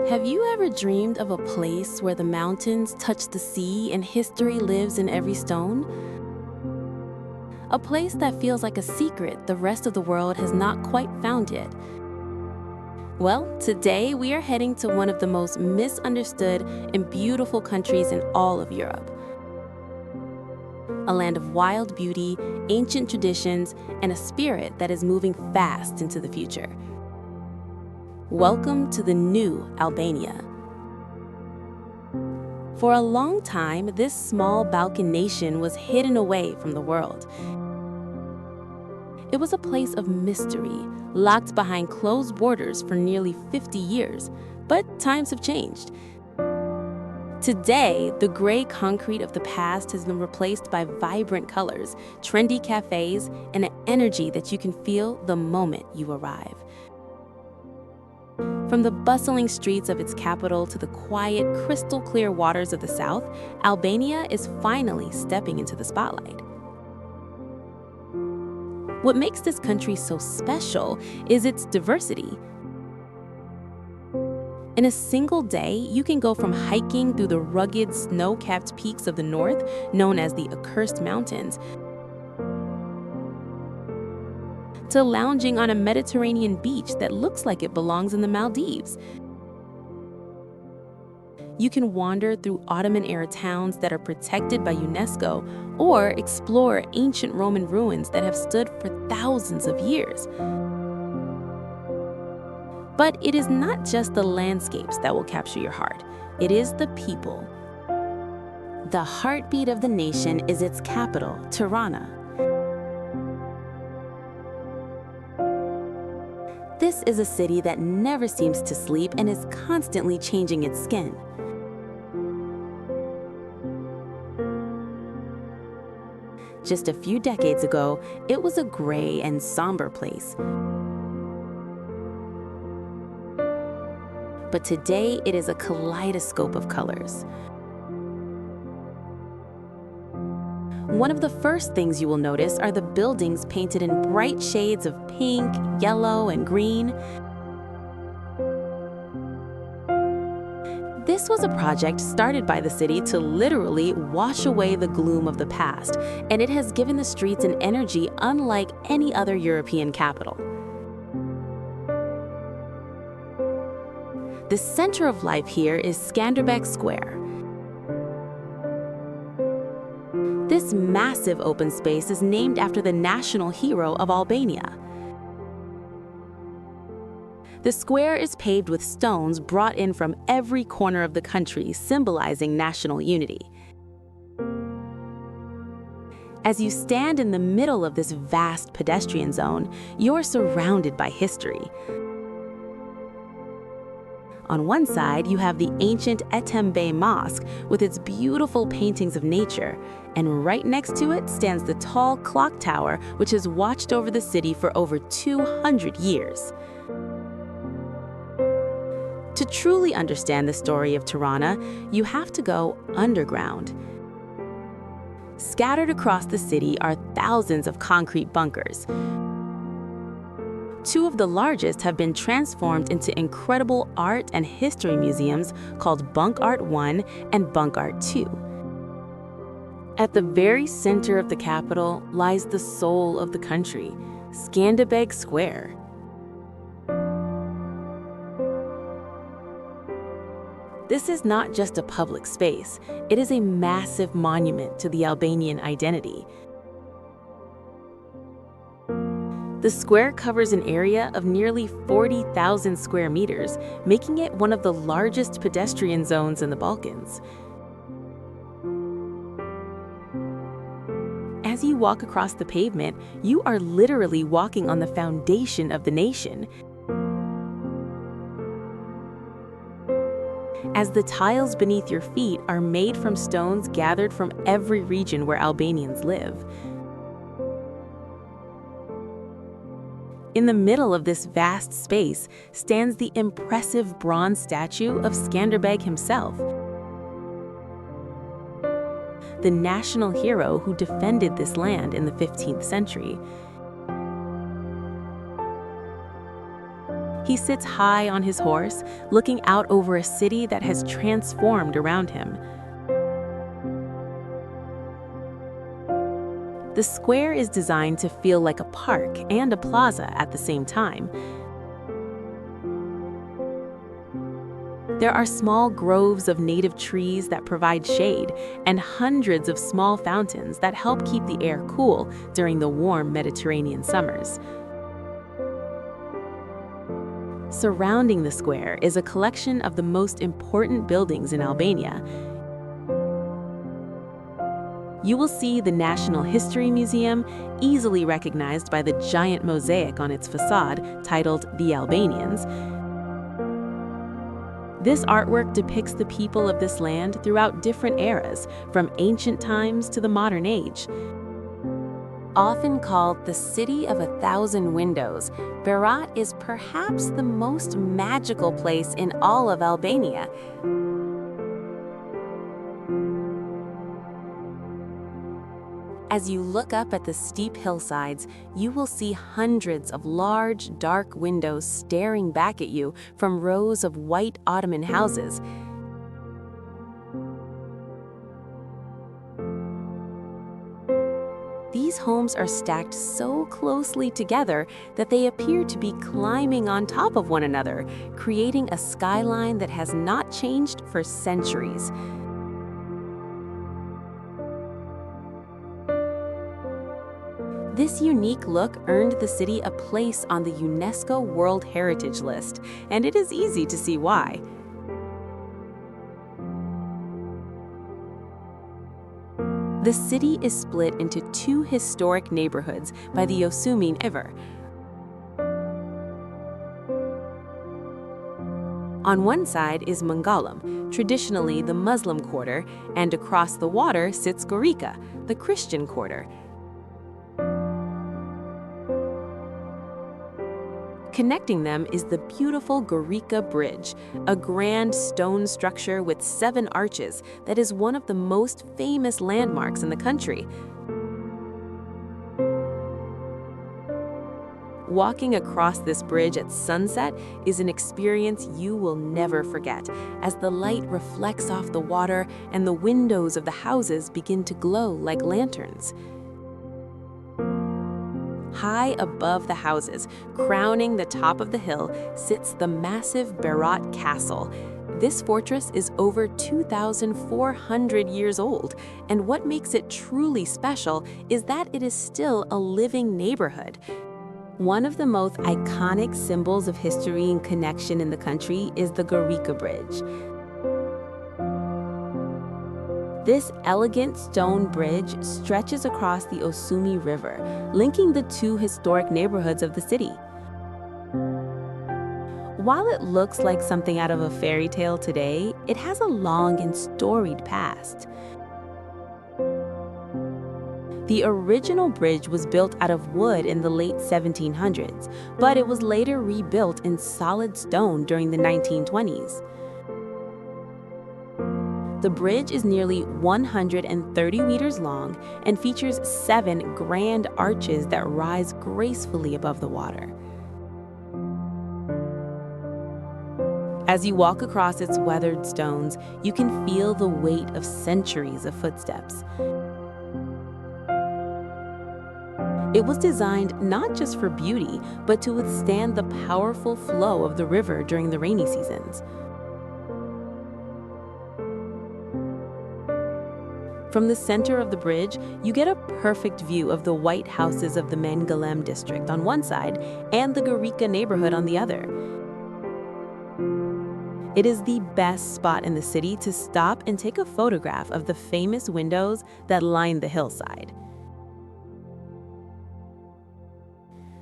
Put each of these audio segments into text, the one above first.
Have you ever dreamed of a place where the mountains touch the sea and history lives in every stone? A place that feels like a secret the rest of the world has not quite found yet. Well, today we are heading to one of the most misunderstood and beautiful countries in all of Europe. A land of wild beauty, ancient traditions, and a spirit that is moving fast into the future. Welcome to the new Albania. For a long time, this small Balkan nation was hidden away from the world. It was a place of mystery, locked behind closed borders for nearly 50 years, but times have changed. Today, the gray concrete of the past has been replaced by vibrant colors, trendy cafes, and an energy that you can feel the moment you arrive. From the bustling streets of its capital to the quiet, crystal-clear waters of the south, Albania is finally stepping into the spotlight. What makes this country so special is its diversity. In a single day, you can go from hiking through the rugged, snow-capped peaks of the north, known as the Accursed Mountains, to lounging on a Mediterranean beach that looks like it belongs in the Maldives. You can wander through Ottoman-era towns that are protected by UNESCO, or explore ancient Roman ruins that have stood for thousands of years. But it is not just the landscapes that will capture your heart. It is the people. The heartbeat of the nation is its capital, Tirana. This is a city that never seems to sleep and is constantly changing its skin. Just a few decades ago, it was a gray and somber place. But today, it is a kaleidoscope of colors. One of the first things you will notice are the buildings painted in bright shades of pink, yellow, and green. This was a project started by the city to literally wash away the gloom of the past, and it has given the streets an energy unlike any other European capital. The center of life here is Skanderbeg Square. This massive open space is named after the national hero of Albania. The square is paved with stones brought in from every corner of the country, symbolizing national unity. As you stand in the middle of this vast pedestrian zone, you're surrounded by history. On one side, you have the ancient Etem Bey Mosque with its beautiful paintings of nature, and right next to it stands the tall clock tower which has watched over the city for over 200 years. To truly understand the story of Tirana, you have to go underground. Scattered across the city are thousands of concrete bunkers. Two of the largest have been transformed into incredible art and history museums called Bunk Art 1 and Bunk Art 2. At the very center of the capital lies the soul of the country, Skanderbeg Square. This is not just a public space, it is a massive monument to the Albanian identity. The square covers an area of nearly 40,000 square meters, making it one of the largest pedestrian zones in the Balkans. As you walk across the pavement, you are literally walking on the foundation of the nation. As the tiles beneath your feet are made from stones gathered from every region where Albanians live. In the middle of this vast space stands the impressive bronze statue of Skanderbeg himself, the national hero who defended this land in the 15th century. He sits high on his horse, looking out over a city that has transformed around him. The square is designed to feel like a park and a plaza at the same time. There are small groves of native trees that provide shade and hundreds of small fountains that help keep the air cool during the warm Mediterranean summers. Surrounding the square is a collection of the most important buildings in Albania. You will see the National History Museum, easily recognized by the giant mosaic on its facade titled The Albanians. This artwork depicts the people of this land throughout different eras, from ancient times to the modern age. Often called the City of 1,000 Windows, Berat is perhaps the most magical place in all of Albania. As you look up at the steep hillsides, you will see hundreds of large, dark windows staring back at you from rows of white Ottoman houses. These homes are stacked so closely together that they appear to be climbing on top of one another, creating a skyline that has not changed for centuries. This unique look earned the city a place on the UNESCO World Heritage List, and it is easy to see why. The city is split into two historic neighborhoods by the Osumi River. On one side is Mangalam, traditionally the Muslim quarter, and across the water sits Gorica, the Christian quarter. Connecting them is the beautiful Gorica Bridge, a grand stone structure with 7 arches that is one of the most famous landmarks in the country. Walking across this bridge at sunset is an experience you will never forget, as the light reflects off the water and the windows of the houses begin to glow like lanterns. High above the houses, crowning the top of the hill, sits the massive Berat Castle. This fortress is over 2,400 years old, and what makes it truly special is that it is still a living neighborhood. One of the most iconic symbols of history and connection in the country is the Gorica Bridge. This elegant stone bridge stretches across the Osumi River, linking the two historic neighborhoods of the city. While it looks like something out of a fairy tale today, it has a long and storied past. The original bridge was built out of wood in the late 1700s, but it was later rebuilt in solid stone during the 1920s. The bridge is nearly 130 meters long and features 7 grand arches that rise gracefully above the water. As you walk across its weathered stones, you can feel the weight of centuries of footsteps. It was designed not just for beauty, but to withstand the powerful flow of the river during the rainy seasons. From the center of the bridge, you get a perfect view of the white houses of the Mangalem district on one side and the Gorica neighborhood on the other. It is the best spot in the city to stop and take a photograph of the famous windows that line the hillside.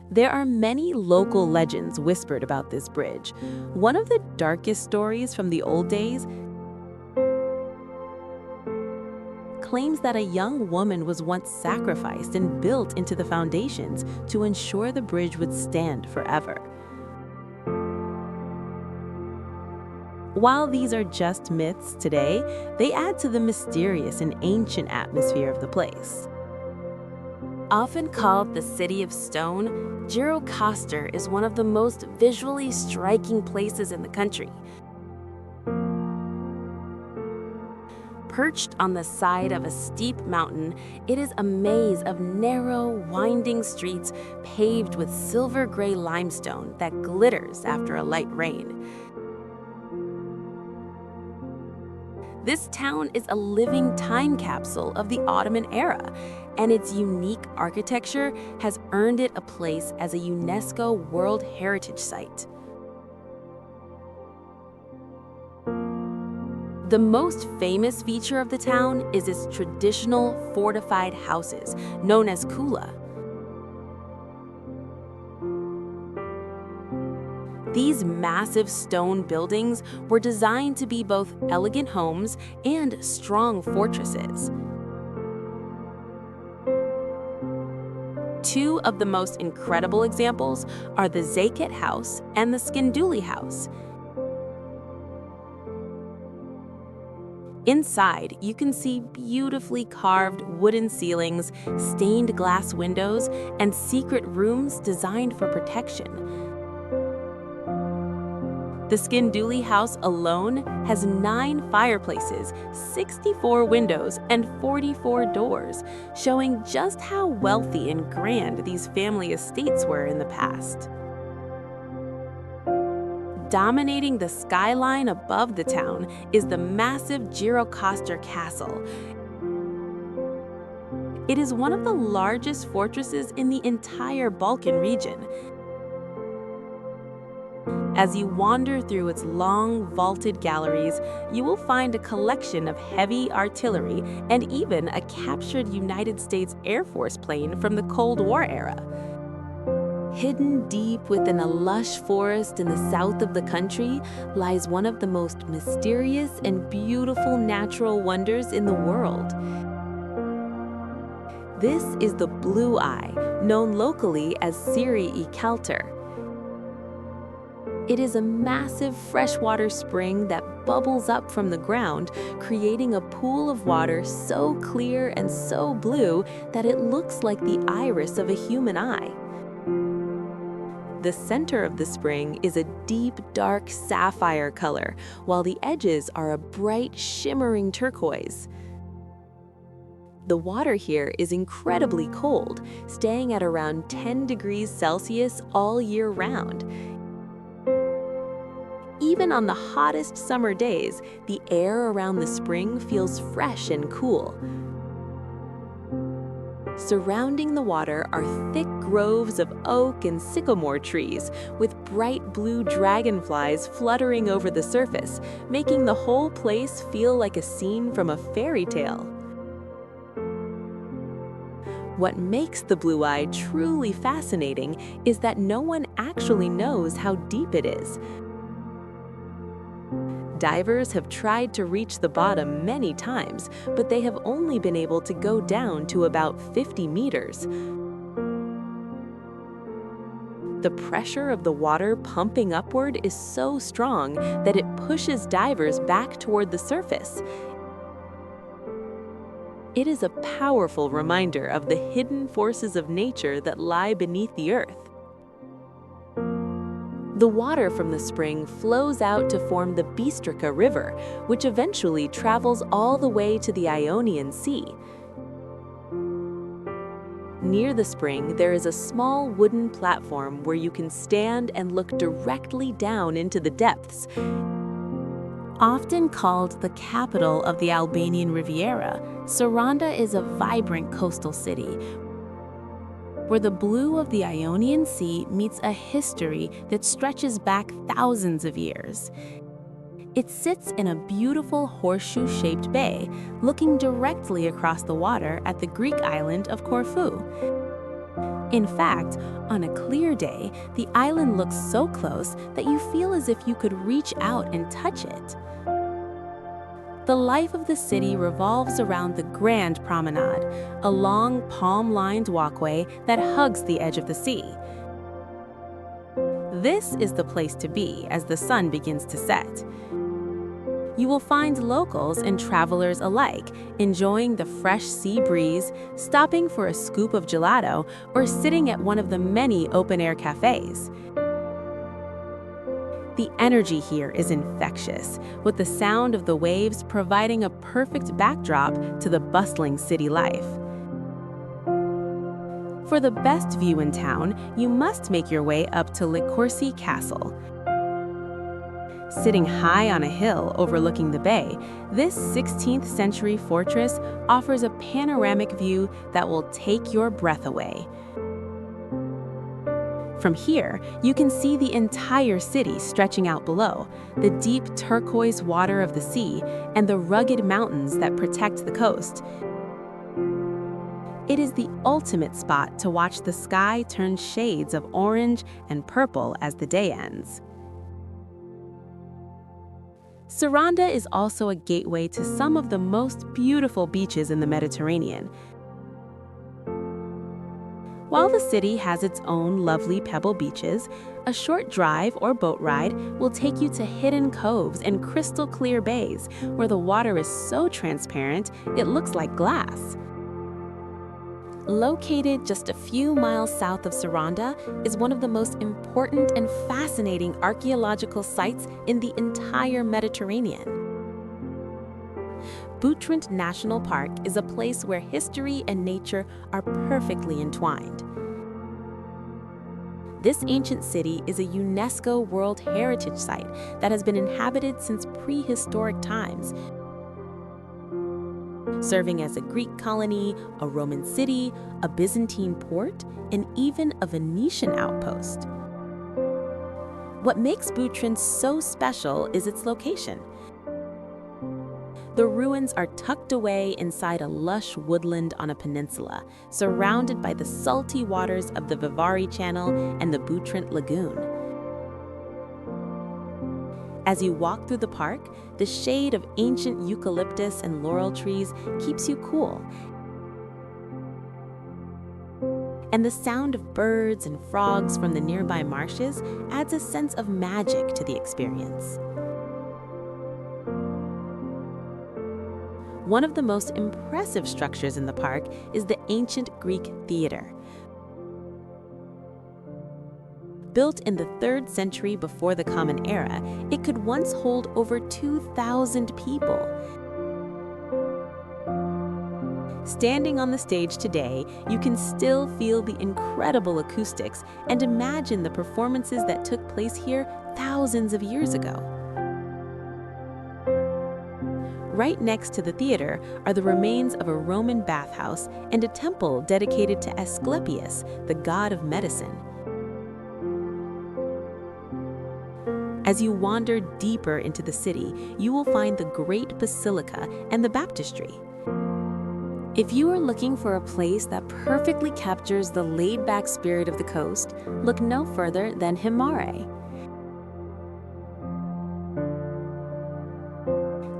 There are many local legends whispered about this bridge. One of the darkest stories from the old days claims that a young woman was once sacrificed and built into the foundations to ensure the bridge would stand forever. While these are just myths today, they add to the mysterious and ancient atmosphere of the place. Often called the City of Stone, Gjirokastër is one of the most visually striking places in the country. Perched on the side of a steep mountain, it is a maze of narrow, winding streets paved with silver-gray limestone that glitters after a light rain. This town is a living time capsule of the Ottoman era, and its unique architecture has earned it a place as a UNESCO World Heritage Site. The most famous feature of the town is its traditional fortified houses, known as kula. These massive stone buildings were designed to be both elegant homes and strong fortresses. Two of the most incredible examples are the Zeket House and the Skinduli House. Inside, you can see beautifully carved wooden ceilings, stained glass windows, and secret rooms designed for protection. The Skinduli House alone has 9 fireplaces, 64 windows, and 44 doors, showing just how wealthy and grand these family estates were in the past. Dominating the skyline above the town is the massive Gjirokastër Castle. It is one of the largest fortresses in the entire Balkan region. As you wander through its long, vaulted galleries, you will find a collection of heavy artillery and even a captured United States Air Force plane from the Cold War era. Hidden deep within a lush forest in the south of the country lies one of the most mysterious and beautiful natural wonders in the world. This is the Blue Eye, known locally as Siri-i Kalter. It is a massive freshwater spring that bubbles up from the ground, creating a pool of water so clear and so blue that it looks like the iris of a human eye. The center of the spring is a deep, dark sapphire color, while the edges are a bright, shimmering turquoise. The water here is incredibly cold, staying at around 10 degrees Celsius all year round. Even on the hottest summer days, the air around the spring feels fresh and cool. Surrounding the water are thick groves of oak and sycamore trees, with bright blue dragonflies fluttering over the surface, making the whole place feel like a scene from a fairy tale. What makes the Blue Eye truly fascinating is that no one actually knows how deep it is. Divers have tried to reach the bottom many times, but they have only been able to go down to about 50 meters. The pressure of the water pumping upward is so strong that it pushes divers back toward the surface. It is a powerful reminder of the hidden forces of nature that lie beneath the earth. The water from the spring flows out to form the Bistrica River, which eventually travels all the way to the Ionian Sea. Near the spring, there is a small wooden platform where you can stand and look directly down into the depths. Often called the capital of the Albanian Riviera, Saranda is a vibrant coastal city where the blue of the Ionian Sea meets a history that stretches back thousands of years. It sits in a beautiful horseshoe-shaped bay, looking directly across the water at the Greek island of Corfu. In fact, on a clear day, the island looks so close that you feel as if you could reach out and touch it. The life of the city revolves around the Grand Promenade, a long palm-lined walkway that hugs the edge of the sea. This is the place to be as the sun begins to set. You will find locals and travelers alike enjoying the fresh sea breeze, stopping for a scoop of gelato, or sitting at one of the many open-air cafes. The energy here is infectious, with the sound of the waves providing a perfect backdrop to the bustling city life. For the best view in town, you must make your way up to Licorsi Castle. Sitting high on a hill overlooking the bay, this 16th century fortress offers a panoramic view that will take your breath away. From here, you can see the entire city stretching out below, the deep turquoise water of the sea, and the rugged mountains that protect the coast. It is the ultimate spot to watch the sky turn shades of orange and purple as the day ends. Saranda is also a gateway to some of the most beautiful beaches in the Mediterranean. While the city has its own lovely pebble beaches, a short drive or boat ride will take you to hidden coves and crystal-clear bays where the water is so transparent it looks like glass. Located just a few miles south of Saranda is one of the most important and fascinating archaeological sites in the entire Mediterranean. Butrint National Park is a place where history and nature are perfectly entwined. This ancient city is a UNESCO World Heritage Site that has been inhabited since prehistoric times, serving as a Greek colony, a Roman city, a Byzantine port, and even a Venetian outpost. What makes Butrint so special is its location. The ruins are tucked away inside a lush woodland on a peninsula, surrounded by the salty waters of the Vivari Channel and the Butrint Lagoon. As you walk through the park, the shade of ancient eucalyptus and laurel trees keeps you cool, and the sound of birds and frogs from the nearby marshes adds a sense of magic to the experience. One of the most impressive structures in the park is the ancient Greek theater. Built in the 3rd century before the Common Era, it could once hold over 2,000 people. Standing on the stage today, you can still feel the incredible acoustics and imagine the performances that took place here thousands of years ago. Right next to the theater are the remains of a Roman bathhouse and a temple dedicated to Asclepius, the god of medicine. As you wander deeper into the city, you will find the Great Basilica and the baptistry. If you are looking for a place that perfectly captures the laid-back spirit of the coast, look no further than Himare.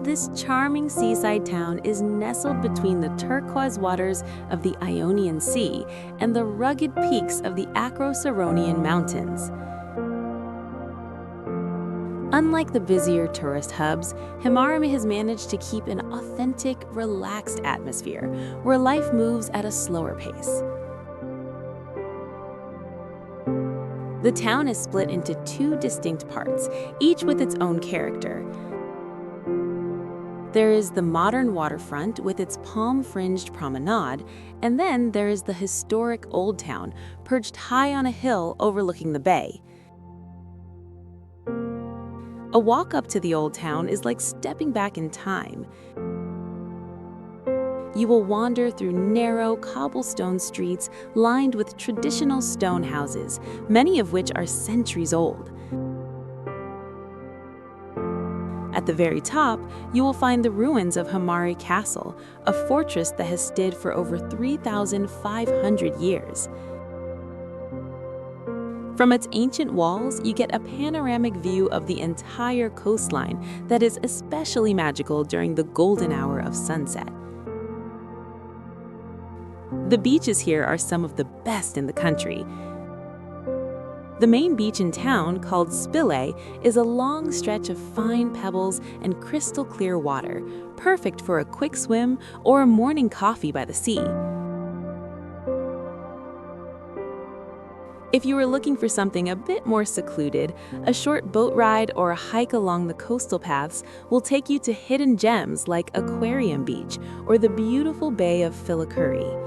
This charming seaside town is nestled between the turquoise waters of the Ionian Sea and the rugged peaks of the Acroceraunian Mountains. Unlike the busier tourist hubs, Himare has managed to keep an authentic, relaxed atmosphere where life moves at a slower pace. The town is split into 2 distinct parts, each with its own character. There is the modern waterfront with its palm-fringed promenade, and then there is the historic Old Town, perched high on a hill overlooking the bay. A walk up to the Old Town is like stepping back in time. You will wander through narrow cobblestone streets lined with traditional stone houses, many of which are centuries old. At the very top, you will find the ruins of Himare Castle, a fortress that has stood for over 3,500 years. From its ancient walls, you get a panoramic view of the entire coastline that is especially magical during the golden hour of sunset. The beaches here are some of the best in the country. The main beach in town, called Spillay, is a long stretch of fine pebbles and crystal clear water, perfect for a quick swim or a morning coffee by the sea. If you were looking for something a bit more secluded, a short boat ride or a hike along the coastal paths will take you to hidden gems like Aquarium Beach or the beautiful Bay of Filicuri.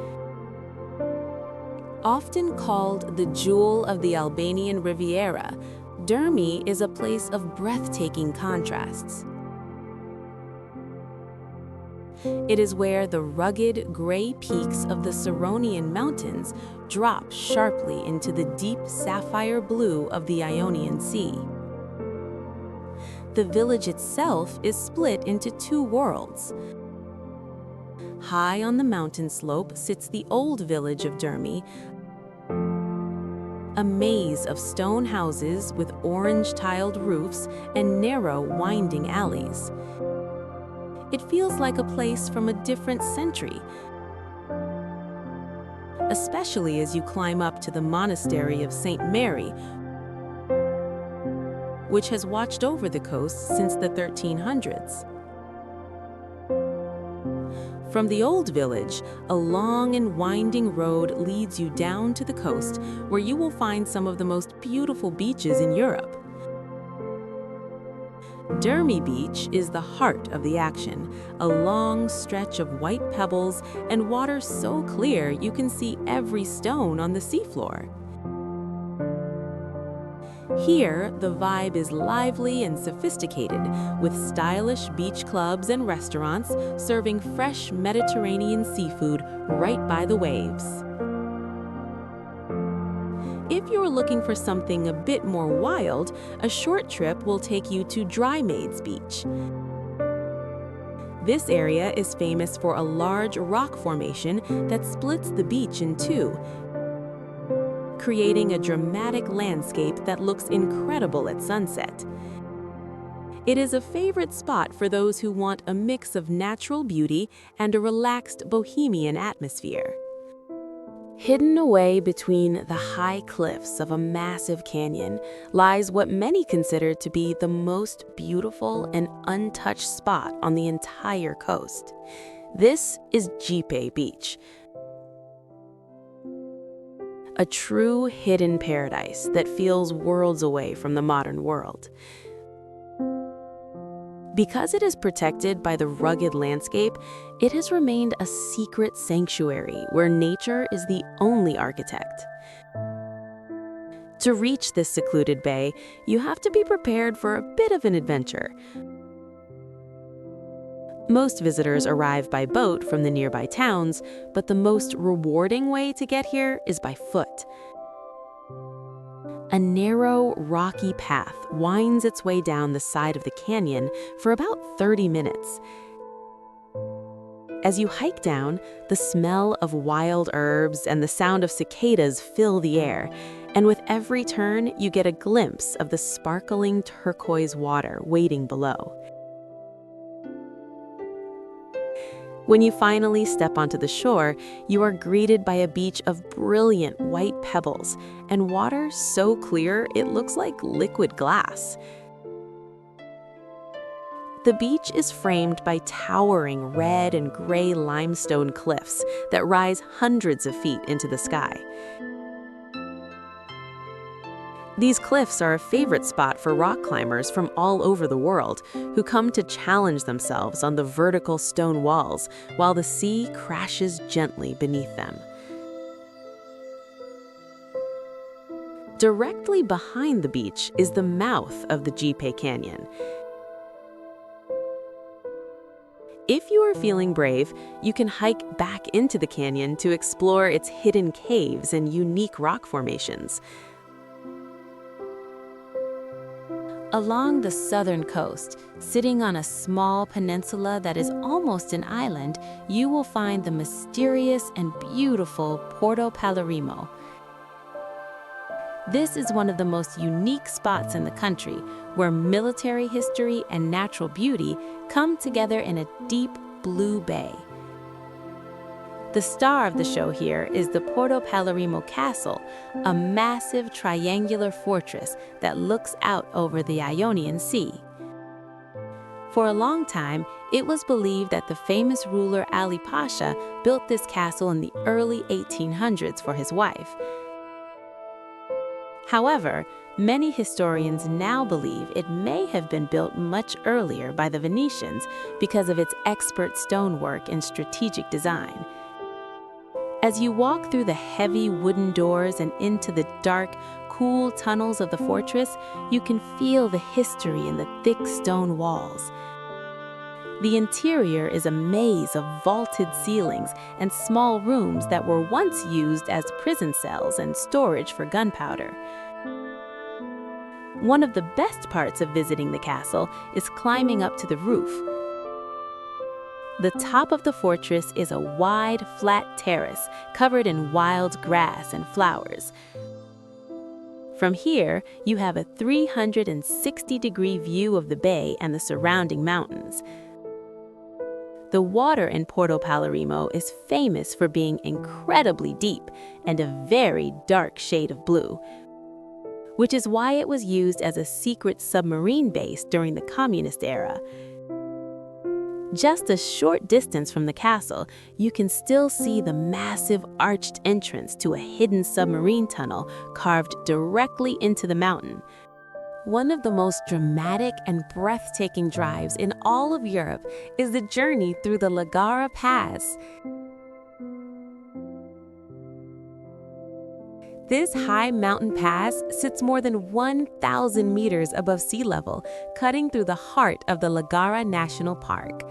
Often called the jewel of the Albanian Riviera, Durmi is a place of breathtaking contrasts. It is where the rugged, gray peaks of the Ceronian Mountains drop sharply into the deep sapphire blue of the Ionian Sea. The village itself is split into two worlds. High on the mountain slope sits the old village of Durmi, a maze of stone houses with orange-tiled roofs and narrow, winding alleys. It feels like a place from a different century, especially as you climb up to the monastery of St. Mary, which has watched over the coast since the 1300s. From the old village, a long and winding road leads you down to the coast, where you will find some of the most beautiful beaches in Europe. Durmi Beach is the heart of the action, a long stretch of white pebbles and water so clear you can see every stone on the seafloor. Here, the vibe is lively and sophisticated, with stylish beach clubs and restaurants serving fresh Mediterranean seafood right by the waves. If you're looking for something a bit more wild, a short trip will take you to Drymaids Beach. This area is famous for a large rock formation that splits the beach in two, creating a dramatic landscape that looks incredible at sunset. It is a favorite spot for those who want a mix of natural beauty and a relaxed bohemian atmosphere. Hidden away between the high cliffs of a massive canyon lies what many consider to be the most beautiful and untouched spot on the entire coast. This is Gjipe Beach, a true hidden paradise that feels worlds away from the modern world. Because it is protected by the rugged landscape, it has remained a secret sanctuary where nature is the only architect. To reach this secluded bay, you have to be prepared for a bit of an adventure. Most visitors arrive by boat from the nearby towns, but the most rewarding way to get here is by foot. A narrow, rocky path winds its way down the side of the canyon for about 30 minutes. As you hike down, the smell of wild herbs and the sound of cicadas fill the air, and with every turn, you get a glimpse of the sparkling turquoise water waiting below. When you finally step onto the shore, you are greeted by a beach of brilliant white pebbles and water so clear it looks like liquid glass. The beach is framed by towering red and gray limestone cliffs that rise hundreds of feet into the sky. These cliffs are a favorite spot for rock climbers from all over the world who come to challenge themselves on the vertical stone walls while the sea crashes gently beneath them. Directly behind the beach is the mouth of the Gjipe Canyon. If you are feeling brave, you can hike back into the canyon to explore its hidden caves and unique rock formations. Along the southern coast, sitting on a small peninsula that is almost an island, you will find the mysterious and beautiful Porto Palermo. This is one of the most unique spots in the country, where military history and natural beauty come together in a deep blue bay. The star of the show here is the Porto Palermo Castle, a massive triangular fortress that looks out over the Ionian Sea. For a long time, it was believed that the famous ruler Ali Pasha built this castle in the early 1800s for his wife. However, many historians now believe it may have been built much earlier by the Venetians because of its expert stonework and strategic design. As you walk through the heavy wooden doors and into the dark, cool tunnels of the fortress, you can feel the history in the thick stone walls. The interior is a maze of vaulted ceilings and small rooms that were once used as prison cells and storage for gunpowder. One of the best parts of visiting the castle is climbing up to the roof. The top of the fortress is a wide, flat terrace covered in wild grass and flowers. From here, you have a 360-degree view of the bay and the surrounding mountains. The water in Porto Palermo is famous for being incredibly deep and a very dark shade of blue, which is why it was used as a secret submarine base during the communist era. Just a short distance from the castle, you can still see the massive arched entrance to a hidden submarine tunnel carved directly into the mountain. One of the most dramatic and breathtaking drives in all of Europe is the journey through the Lagara Pass. This high mountain pass sits more than 1,000 meters above sea level, cutting through the heart of the Lagara National Park.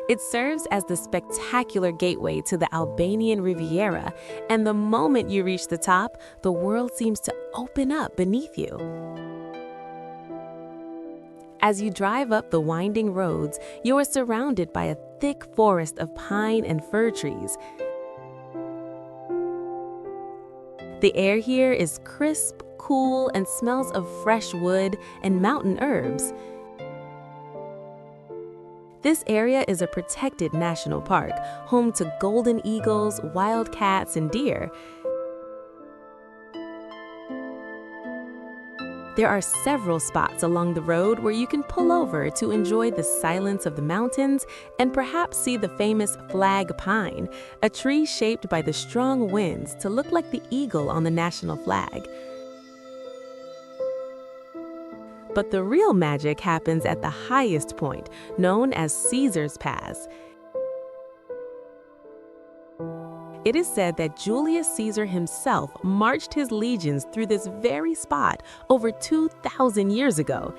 It serves as the spectacular gateway to the Albanian Riviera, and the moment you reach the top, the world seems to open up beneath you. As you drive up the winding roads, you are surrounded by a thick forest of pine and fir trees. The air here is crisp, cool, and smells of fresh wood and mountain herbs. This area is a protected national park, home to golden eagles, wildcats, and deer. There are several spots along the road where you can pull over to enjoy the silence of the mountains and perhaps see the famous flag pine, a tree shaped by the strong winds to look like the eagle on the national flag. But the real magic happens at the highest point, known as Caesar's Pass. It is said that Julius Caesar himself marched his legions through this very spot over 2,000 years ago.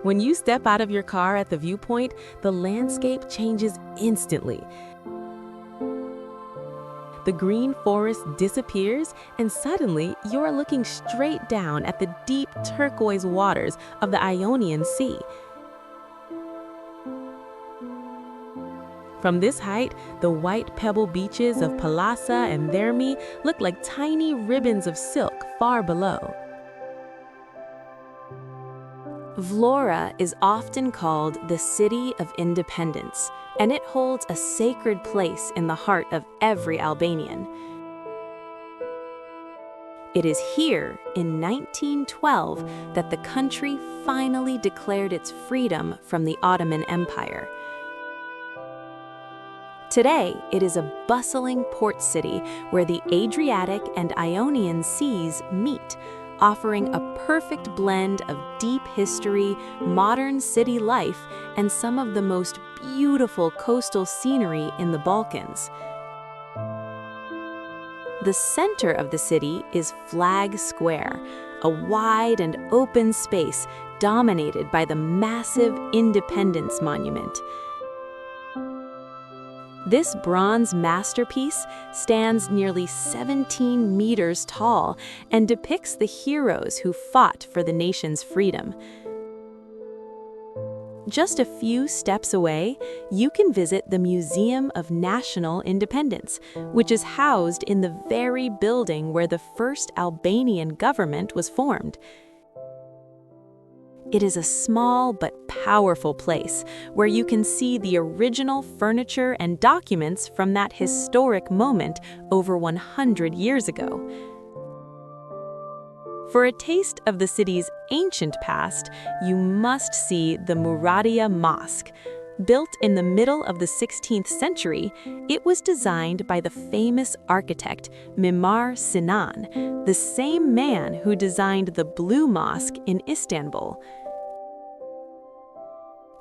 When you step out of your car at the viewpoint, the landscape changes instantly. The green forest disappears, and suddenly you are looking straight down at the deep turquoise waters of the Ionian Sea. From this height, the white pebble beaches of Palasa and Thermi look like tiny ribbons of silk far below. Vlora is often called the City of Independence, and it holds a sacred place in the heart of every Albanian. It is here, in 1912, that the country finally declared its freedom from the Ottoman Empire. Today, it is a bustling port city where the Adriatic and Ionian seas meet, offering a perfect blend of deep history, modern city life, and some of the most beautiful coastal scenery in the Balkans. The center of the city is Flag Square, a wide and open space dominated by the massive Independence Monument. This bronze masterpiece stands nearly 17 meters tall and depicts the heroes who fought for the nation's freedom. Just a few steps away, you can visit the Museum of National Independence, which is housed in the very building where the first Albanian government was formed. It is a small but powerful place where you can see the original furniture and documents from that historic moment over 100 years ago. For a taste of the city's ancient past, you must see the Muradia Mosque. Built in the middle of the 16th century, it was designed by the famous architect Mimar Sinan, the same man who designed the Blue Mosque in Istanbul.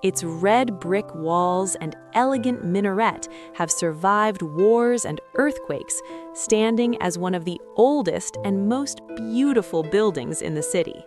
Its red brick walls and elegant minaret have survived wars and earthquakes, standing as one of the oldest and most beautiful buildings in the city.